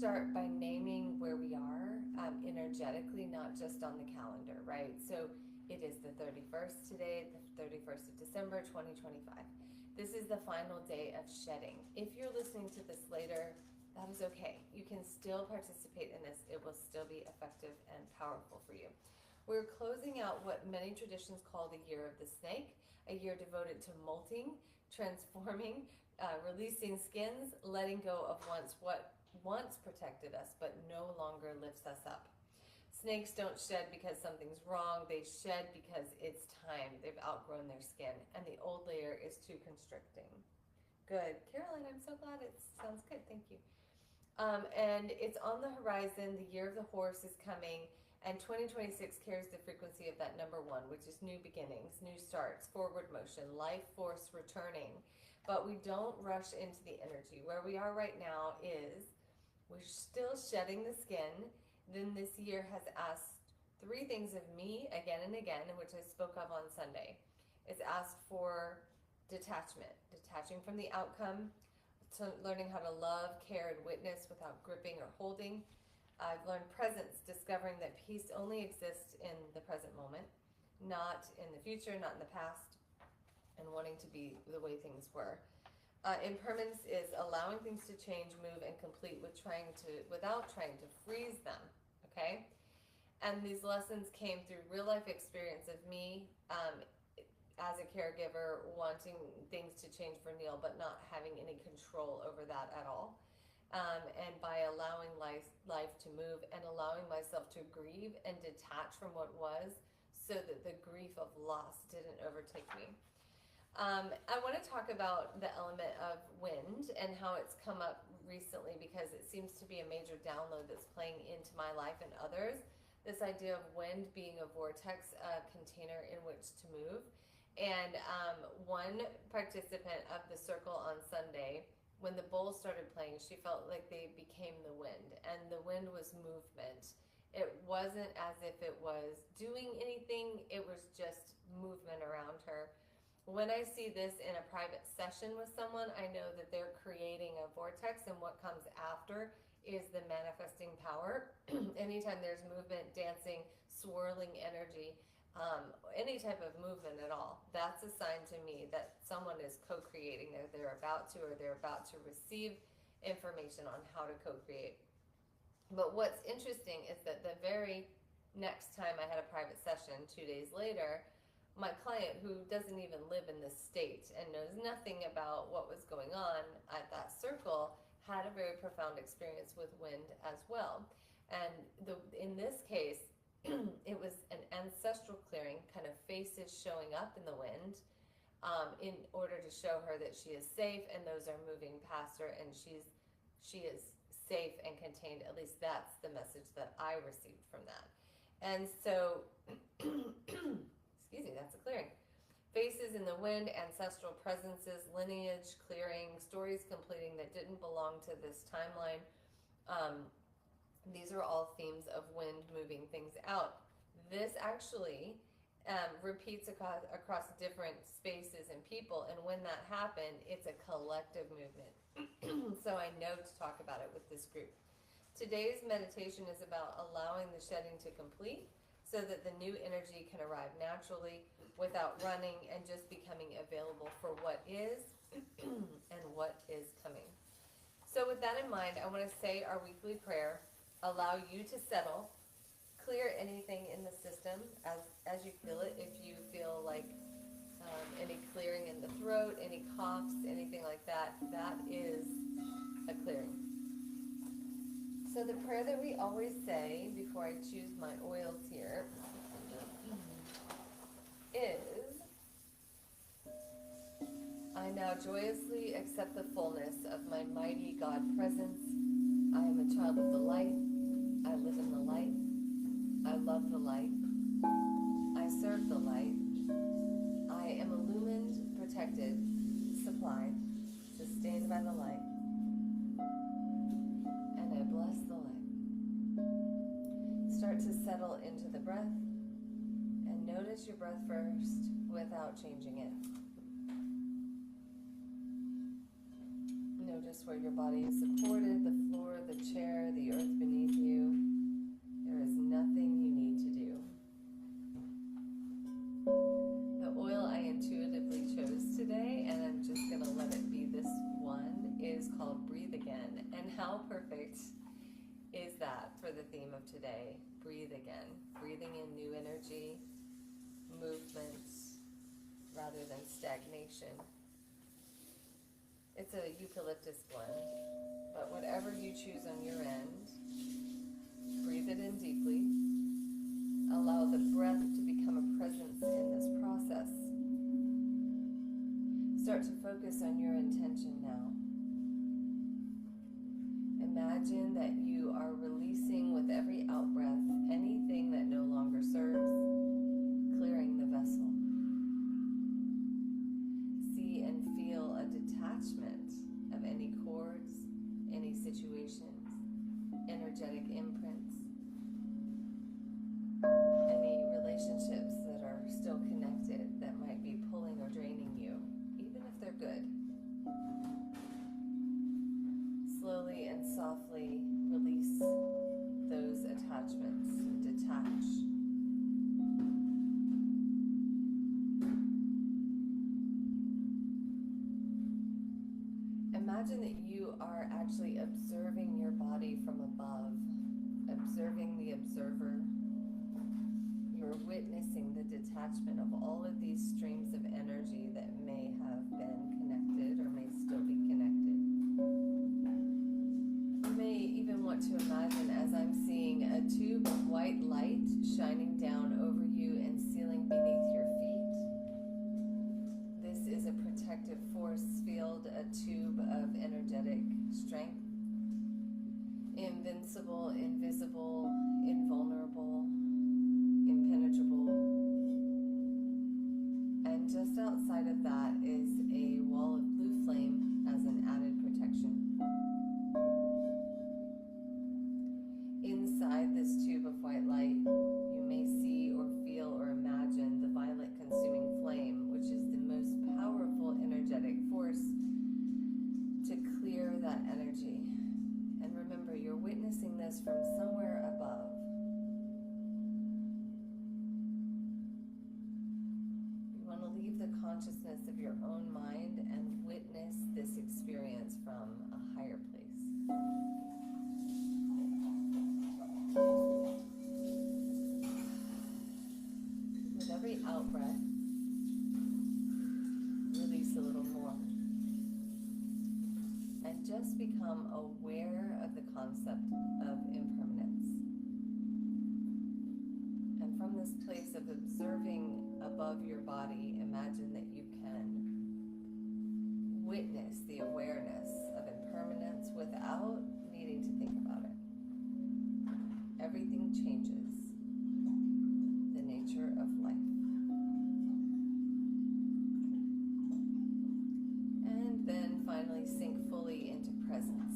start by naming where we are energetically, not just on the calendar, right? So it is the 31st today, the 31st of December, 2025. This is the final day of shedding. If you're listening to this later, that is okay. You can still participate in this. It will still be effective and powerful for you. We're closing out what many traditions call the Year of the Snake, a year devoted to molting, transforming, releasing skins, letting go of what once protected us but no longer lifts us up. Snakes don't shed because something's wrong. They shed because it's time. They've outgrown their skin, and the old layer is too constricting. Good. Caroline, I'm so glad. It sounds good. Thank you. And it's on the horizon. The year of the horse is coming, and 2026 carries the frequency of that number one, which is new beginnings, new starts, forward motion, life force returning. But we don't rush into the energy. Where we are right now is we're still shedding the skin. Then this year has asked three things of me again and again, which I spoke of on Sunday. It's asked for detachment, detaching from the outcome, to learning how to love, care, and witness without gripping or holding. I've learned presence, discovering that peace only exists in the present moment, not in the future, not in the past, and wanting to be the way things were. Impermanence is allowing things to change, move, and complete without trying to freeze them. Okay, and these lessons came through real life experience of me as a caregiver, wanting things to change for Neil, but not having any control over that at all. And by allowing life to move and allowing myself to grieve and detach from what was, so that the grief of loss didn't overtake me. I want to talk about the element of wind and how it's come up recently, because it seems to be a major download that's playing into my life and others. This idea of wind being a vortex, a container in which to move. And one participant of the circle on Sunday, when the bowls started playing, she felt like they became the wind, and the wind was movement. It wasn't as if it was doing anything, it was just movement around her. When I see this in a private session with someone, I know that they're creating a vortex, and what comes after is the manifesting power. Anytime there's movement, dancing, swirling energy, any type of movement at all, that's a sign to me that someone is co-creating, or they're about to receive information on how to co-create. But what's interesting is that the very next time I had a private session, 2 days later, my client, who doesn't even live in this state and knows nothing about what was going on at that circle, had a very profound experience with wind as well. And in this case, it was an ancestral clearing, kind of faces showing up in the wind, in order to show her that she is safe, and those are moving past her, and she is safe and contained. At least that's the message that I received from that. And so excuse me, that's a clearing. Faces in the wind, ancestral presences, lineage clearing, stories completing that didn't belong to this timeline. These are all themes of wind moving things out. This actually repeats across different spaces and people, and when that happened, it's a collective movement. So I know to talk about it with this group. Today's meditation is about allowing the shedding to complete, so that the new energy can arrive naturally without running, and just becoming available for what is and what is coming. So with that in mind, I want to say our weekly prayer. Allow you to settle, clear anything in the system as you feel it. If you feel like any clearing in the throat, any coughs, anything like that, that is a clearing. So the prayer that we always say before I choose my oils here is, I now joyously accept the fullness of my mighty God presence. I am a child of the light. I live in the light. I love the light. I serve the light. I am illumined, protected, supplied, sustained by the light. And I bless the light. Start to settle into the breath, and notice your breath first without changing it. Notice where your body is supported, the floor, the chair, the perfect is that for the theme of today? Breathe again. Breathing in new energy, movement, rather than stagnation. It's a eucalyptus blend, but whatever you choose on your end, breathe it in deeply. Allow the breath to become a presence in this process. Start to focus on your intention now. Imagine that you are releasing with every out-breath anything that no longer serves, clearing the vessel. See and feel a detachment of any cords, any situations, energetic imprints, any relationships that are still connected that might be pulling or draining you, even if they're good. Slowly and softly release those attachments and detach. Imagine that you are actually observing your body from above, observing the observer. You're witnessing the detachment of all of these streams of energy that may have been connected or may still be connected. You may even want to imagine, as I'm seeing, a tube of white light shining down over you and sealing beneath your feet. This is a protective force field, a tube of energetic strength. Invincible, invisible, invulnerable, impenetrable. And just outside of that is a wall of blue flame as an added protection. Inside this tube of white light, you may see or feel or imagine the violet consuming flame, which is the most powerful energetic force to clear that energy. And remember, you're witnessing this from somewhere above. You want to leave the consciousness of your own mind and witness this experience from a higher place. With every out-breath, release a little more. And just become aware of the concept of impermanence. And from this place of observing above your body, imagine that you can witness the awareness of impermanence without needing to think about it. Everything changes. The nature of life. And then finally sink fully into presence.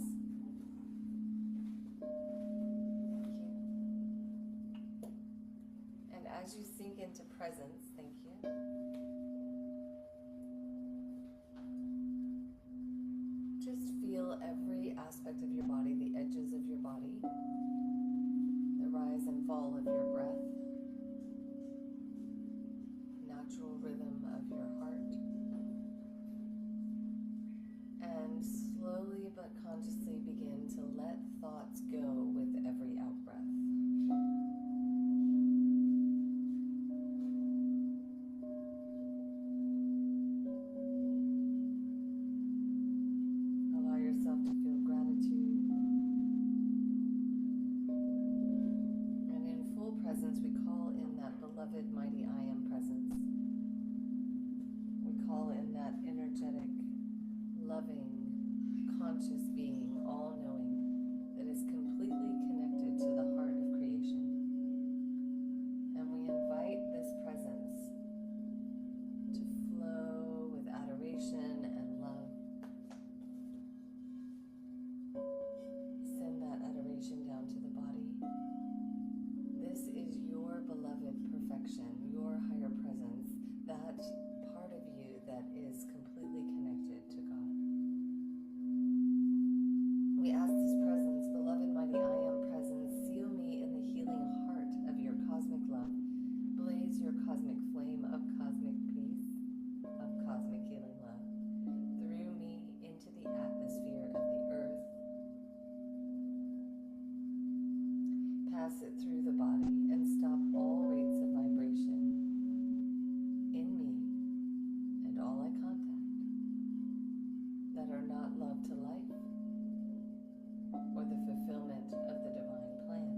And as you sink into presence, thank you. Just feel every aspect of your body, the edges of your body, the rise and fall of your breath, natural rhythm of your heart, and slowly but consciously begin to let thoughts go with every out-breath. Allow yourself to feel gratitude. And in full presence, we call in that beloved mighty I Am presence. We call in that energetic, loving, conscious being, all-knowing, that is completely connected to the heart of creation. And we invite this presence to flow with adoration and love. Send that adoration down to the body. This is your beloved perfection, your pass it through the body and stop all rates of vibration in me and all I contact that are not love to life or the fulfillment of the divine plan.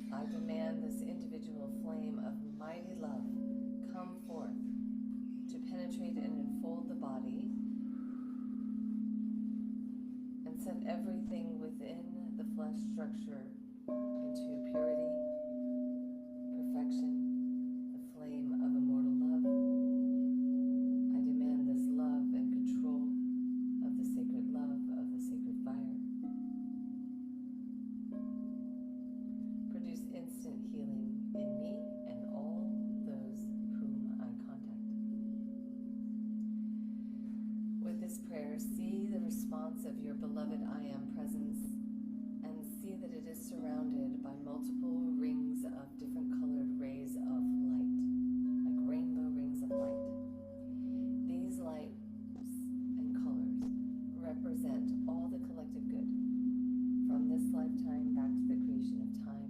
I demand this individual flame of mighty love come forth to penetrate and enfold the body and set everything within the flesh structure into purity, perfection, the flame of immortal love. I demand this love and control of the sacred love of the sacred fire. Produce instant healing in me and all those whom I contact. With this prayer, see the response of your beloved I Am presence and see that it is surrounded by multiple rings of different colored rays of light, like rainbow rings of light. These lights and colors represent all the collective good from this lifetime back to the creation of time,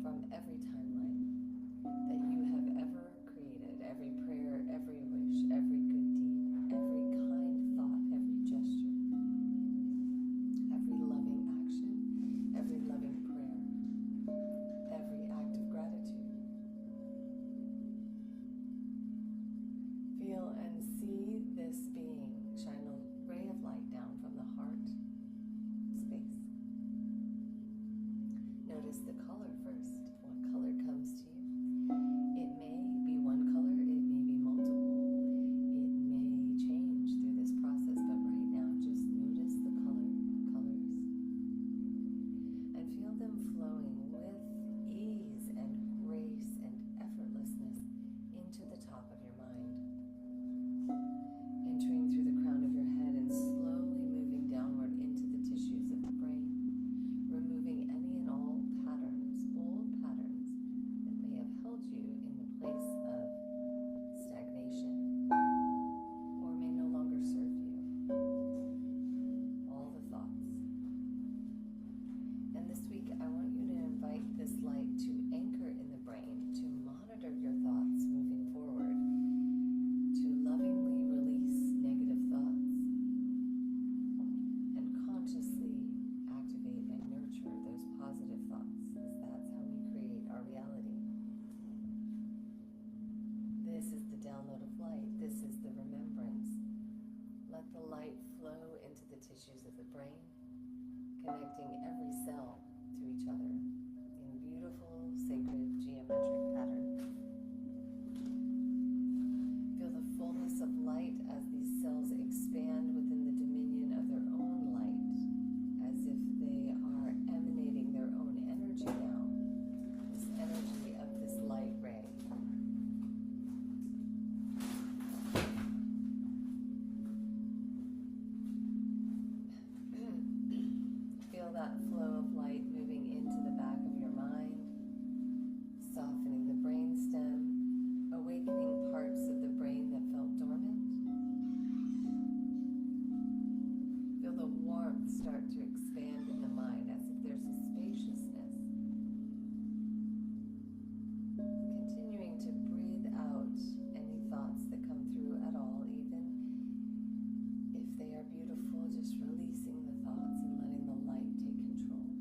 from every timeline that you have ever created, every prayer, every wish, every good deed, every kind thought, every gesture, every loving action, every loving prayer, every act of gratitude. Feel and see this being shine a ray of light down from the heart space. Notice the color first. What color comes to you? It may be one color, it may be multiple, it may change through this process, but right now just notice the colors, and feel them flowing with ease and grace and effortlessness into the top of your mind, entering through the crown of your head and slowly moving downward into the tissues of the brain, removing any and all patterns, old patterns that may have held you in the place of stagnation or may no longer serve you. All the thoughts. And this week, I want you to invite this light to anchor in the brain, to monitor your thoughts moving forward, to lovingly release negative thoughts, and consciously activate and nurture those positive thoughts, as that's how we create our reality. This is the download of light. This is the remembrance. Let the light flow into the tissues of the brain, connecting every cell to each other in beautiful, sacred, geometric pattern. Feel the fullness of light as these cells expand within the dominion of their own light, as if they are emanating their own energy now, this energy of this light ray. Feel that flow of light moving into the back of your mind, softening the brainstem, awakening parts of the brain that felt dormant. Feel the warmth start to expand in the mind as if there's a spaciousness. Continuing to breathe out any thoughts that come through at all, even if they are beautiful, just releasing the thoughts and letting the light take control.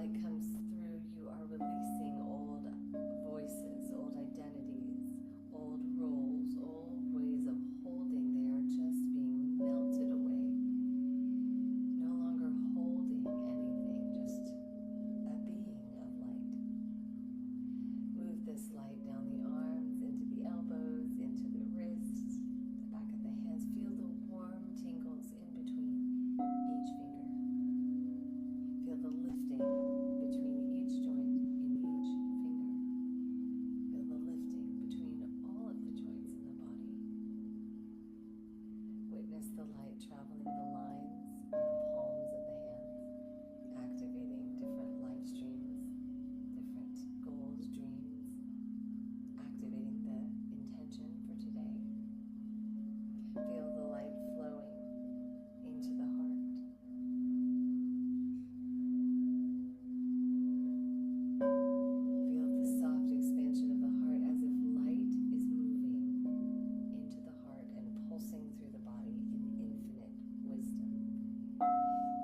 light comes through, you are releasing old voices, old identities, old roles, old ways of holding. They are just being melted away. No longer holding anything, just a being of light. Move this light down the arms, into the elbows, into the wrists, the back of the hands. Feel the warm tingles in between each finger. Feel the lifting between each joint in each finger. Feel the lifting between all of the joints in the body. Witness the light traveling the lines of the palms of the hands, activating different light streams, different goals, dreams, activating the intention for today. Feel the light flowing into the heart. Feel the soft expansion of the heart as if light is moving into the heart and pulsing through the body in infinite wisdom.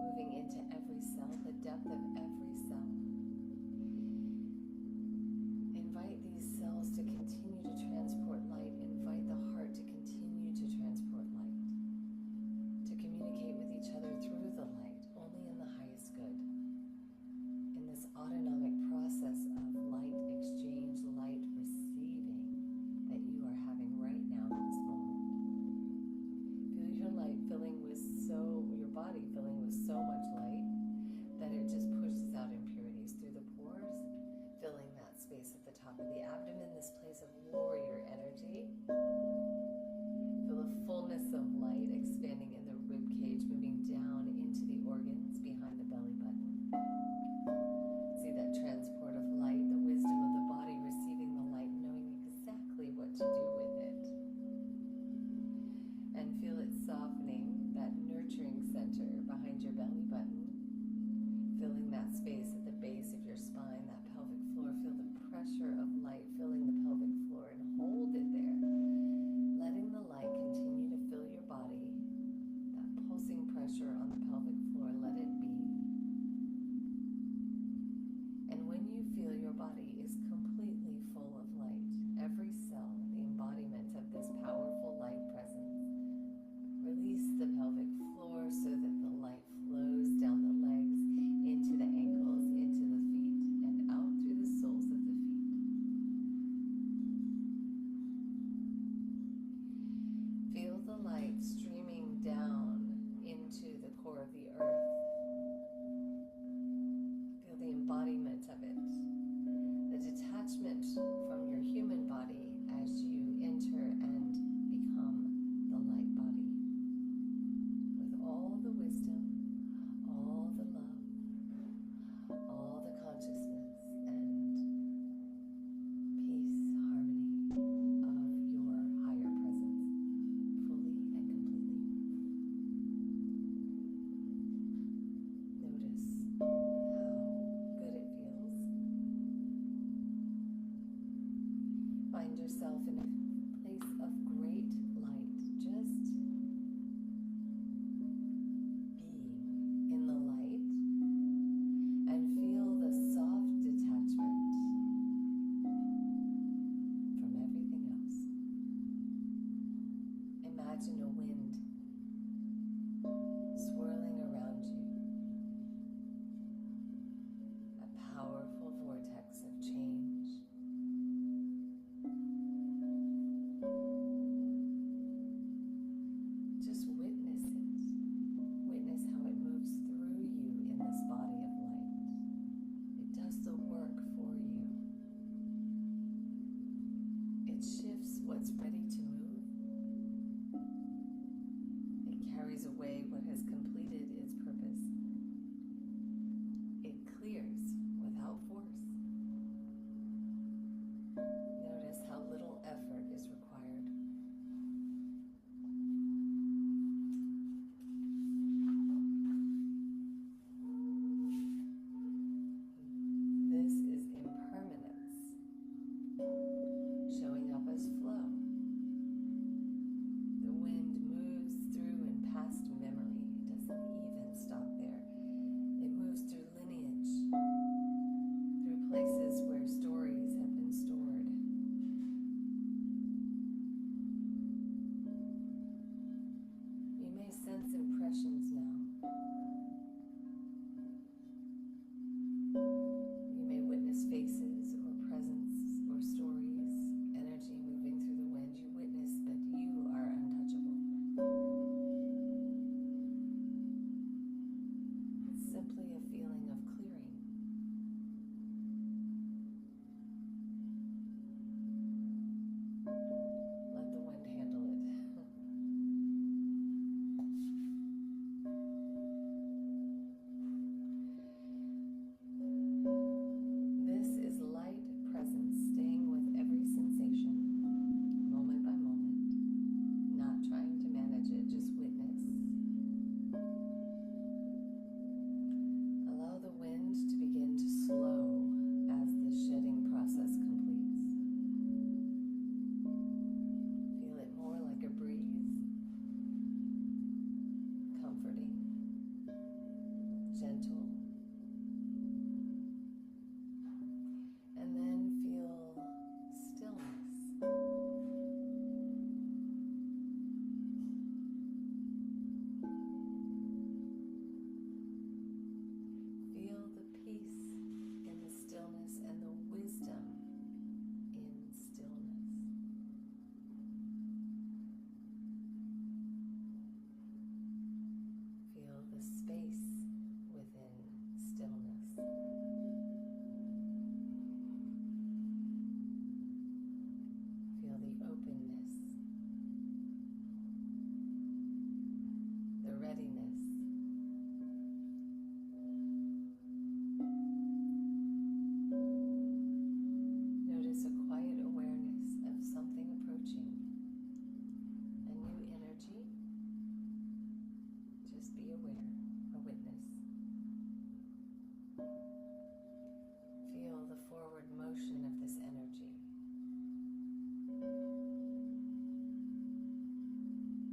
Moving into every cell, the depth of every cell. Invite these cells to continue to transport light. Invite the heart to continue to transport light. To communicate with each other through the light, only in the highest good. In this autonomic process of light exchange, light receiving that you are having right now in this moment. Feel your light your body filling with so much light that it just pushes out impurities through the pores, filling that space at the top of the abdomen, this place of warrior energy. Feel the fullness of light expanding in the rib cage, moving down into the organs behind the belly button. See that transport of light, the wisdom of the body receiving the light, knowing exactly what to do with it. And feel it softening that nurturing center behind your belly button, filling that space at the base of your spine, that pelvic floor. Feel the pressure of light filling the pelvic floor and hold it there, letting the light continue to fill your body. That pulsing pressure on the pelvic floor, let it be. And when you feel your body is completely full of light, every cell, the embodiment of this powerful light presence, release the pelvic floor so that the light flows down the legs, into the ankles, into the feet, and out through the soles of the feet. Feel the light streaming down into the core of the earth. Feel the embodiment of it, the detachment from your human body as you enter and become the light body, with all the wisdom, all the love, all the consciousness and peace, harmony of your higher presence, fully and completely. Notice how good it feels. Find yourself in a place of great light, just being in the light, and feel the soft detachment from everything else. Imagine a wind swirling around you, a powerful vortex of change, Feel the forward motion of this energy.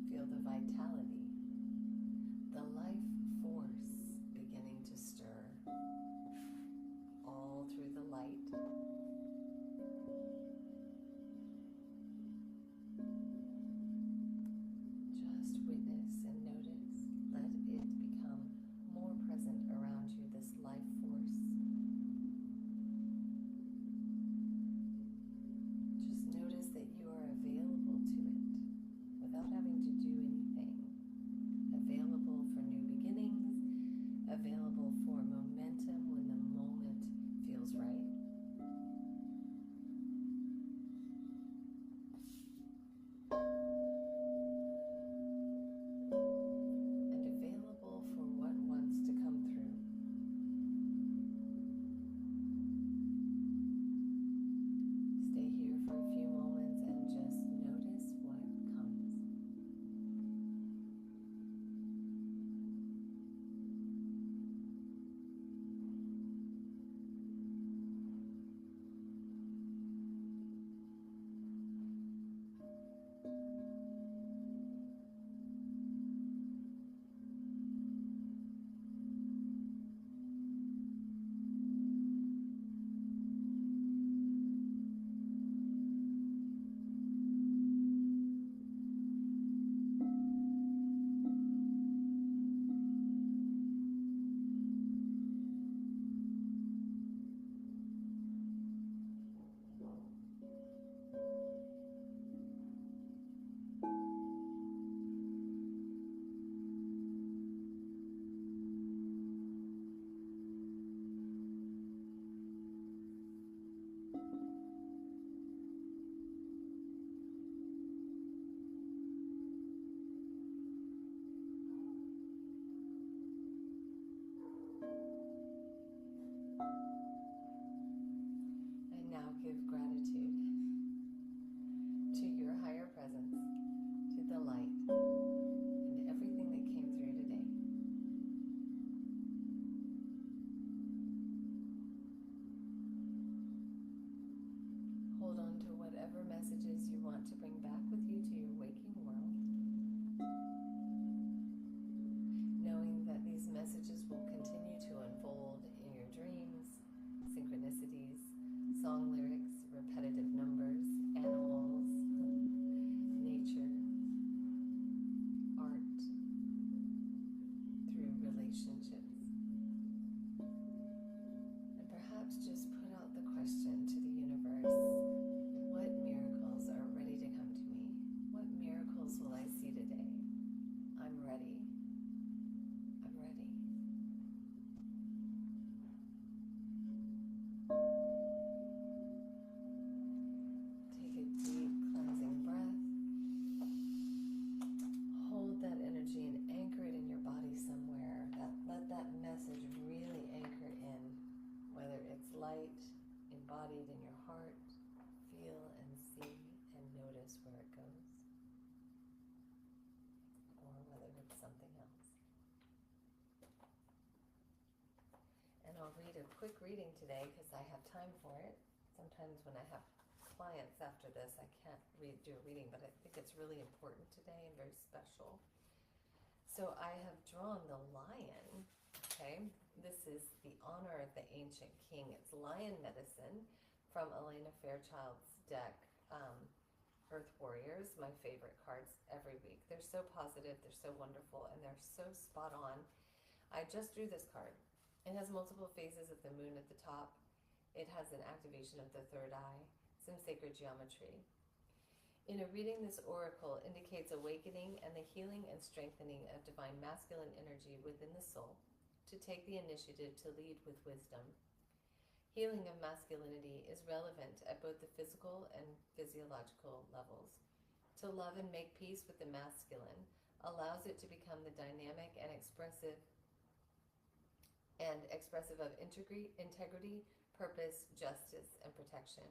Feel the vitality, the life force beginning to stir all through the light. Just witness and notice. Let it become more present around you, this life force. Just notice that you are available to it without having to do anything. Available for new beginnings, available for momentum when the moment feels right. And available for what wants to come through. Stay here for a few moments and just notice what comes. And now give gratitude to your higher presence, to the light, and everything that came through today. Hold on to whatever messages you want to bring back with you to your waking world, knowing that these messages will continue to unfold in your dreams, synchronicities, song lyrics, repetitive numbers, animals, nature, art, through relationships. And perhaps just put out the question to the universe, what miracles are ready to come to me? What miracles will I see today? I'm ready. I'm ready. Take a deep cleansing breath. Hold that energy and anchor it in your body somewhere. Let that message really anchor in, whether it's light embodied in your heart. Feel and see and notice where it goes, or whether it's something else. And I'll read a quick reading today because I have time for it. Sometimes when I have clients after this, I can't do a reading, but I think it's really important today and very special. So I have drawn the lion, okay? This is the honor of the ancient king. It's Lion Medicine from Elena Fairchild's deck, Earth Warriors, my favorite cards every week. They're so positive, they're so wonderful, and they're so spot on. I just drew this card. It has multiple phases of the moon at the top. It has an activation of the third eye, some sacred geometry. In a reading, this oracle indicates awakening and the healing and strengthening of divine masculine energy within the soul to take the initiative to lead with wisdom. Healing of masculinity is relevant at both the physical and physiological levels. To love and make peace with the masculine allows it to become the dynamic and expressive of integrity, purpose, justice, and protection.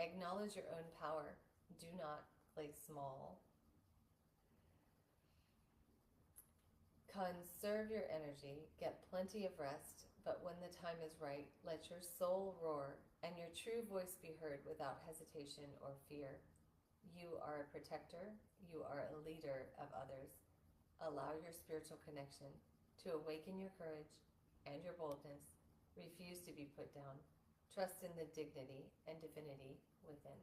Acknowledge your own power. Do not play small. Conserve your energy, get plenty of rest, But when the time is right, let your soul roar and your true voice be heard without hesitation or fear. You are a protector. You are a leader of others. Allow your spiritual connection to awaken your courage and your boldness. Refuse to be put down. Trust in the dignity and divinity within.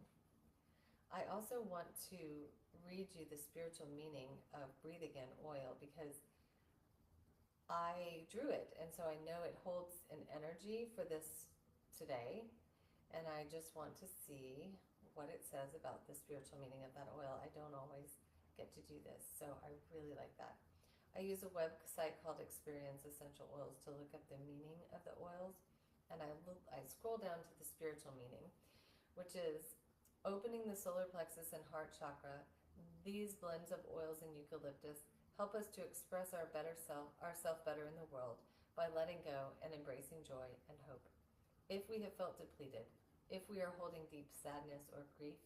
I also want to read you the spiritual meaning of Breathe Again oil because I drew it, and so I know it holds an energy for this today, and I just want to see what it says about the spiritual meaning of that oil. I don't always get to do this, so I really like that. I use a website called Experience Essential Oils to look up the meaning of the oils, and I scroll down to the spiritual meaning, which is opening the solar plexus and heart chakra. These blends of oils and eucalyptus help us to express our ourself better in the world by letting go and embracing joy and hope. If we have felt depleted, if we are holding deep sadness or grief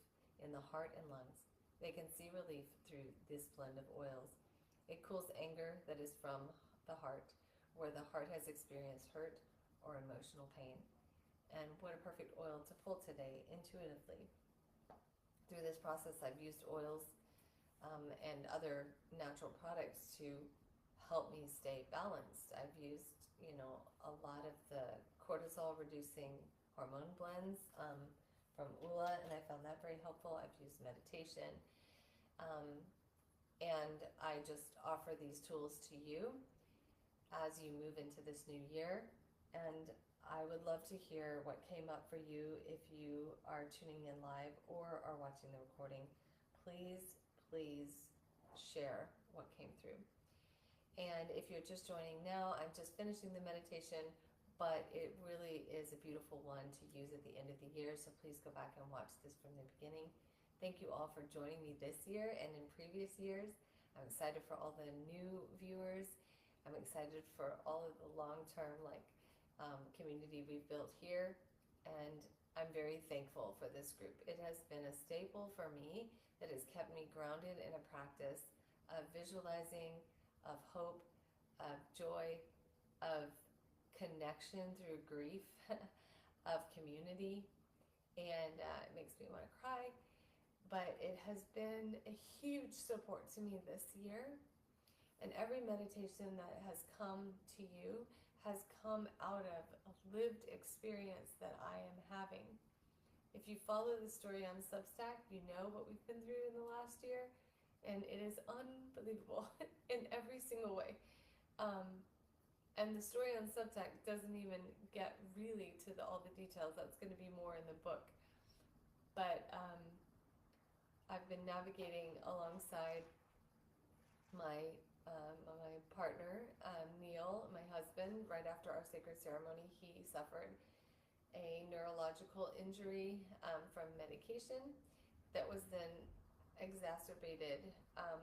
in the heart and lungs, they can see relief through this blend of oils. It cools anger that is from the heart, where the heart has experienced hurt or emotional pain. And what a perfect oil to pull today intuitively. Through this process, I've used oils and other natural products to help me stay balanced. I've used, a lot of the cortisol reducing hormone blends from Ula, and I found that very helpful. I've used meditation, and I just offer these tools to you as you move into this new year. And I would love to hear what came up for you if you are tuning in live or are watching the recording. Please share what came through. And if you're just joining now, I'm just finishing the meditation, but it really is a beautiful one to use at the end of the year, so please go back and watch this from the beginning. Thank you all for joining me this year and in previous years. I'm excited for all the new viewers. I'm excited for all of the long-term community we've built here, and I'm very thankful for this group. It has been a staple for me that has kept me grounded in a practice of visualizing, of hope, of joy, of connection through grief, of community, and it makes me want to cry, but it has been a huge support to me this year, and every meditation that has come to you has come out of a lived experience that I am having. If you follow the story on Substack, you know what we've been through in the last year, and it is unbelievable in every single way. And the story on Substack doesn't even get really to all the details. That's going to be more in the book. But I've been navigating alongside my partner, Neil, my husband. Right after our sacred ceremony, he suffered a neurological injury from medication that was then exacerbated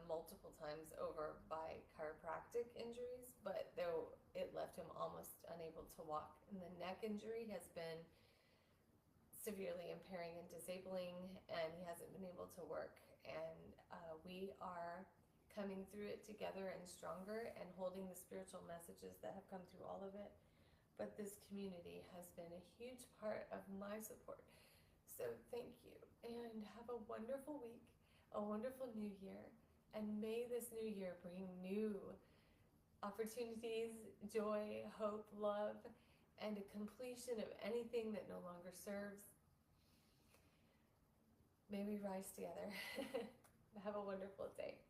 multiple times over by chiropractic injuries, but though it left him almost unable to walk. And the neck injury has been severely impairing and disabling, and he hasn't been able to work. And we are coming through it together and stronger and holding the spiritual messages that have come through all of it. But this community has been a huge part of my support. So thank you, and have a wonderful week, a wonderful new year, and may this new year bring new opportunities, joy, hope, love, and a completion of anything that no longer serves. May we rise together. Have a wonderful day.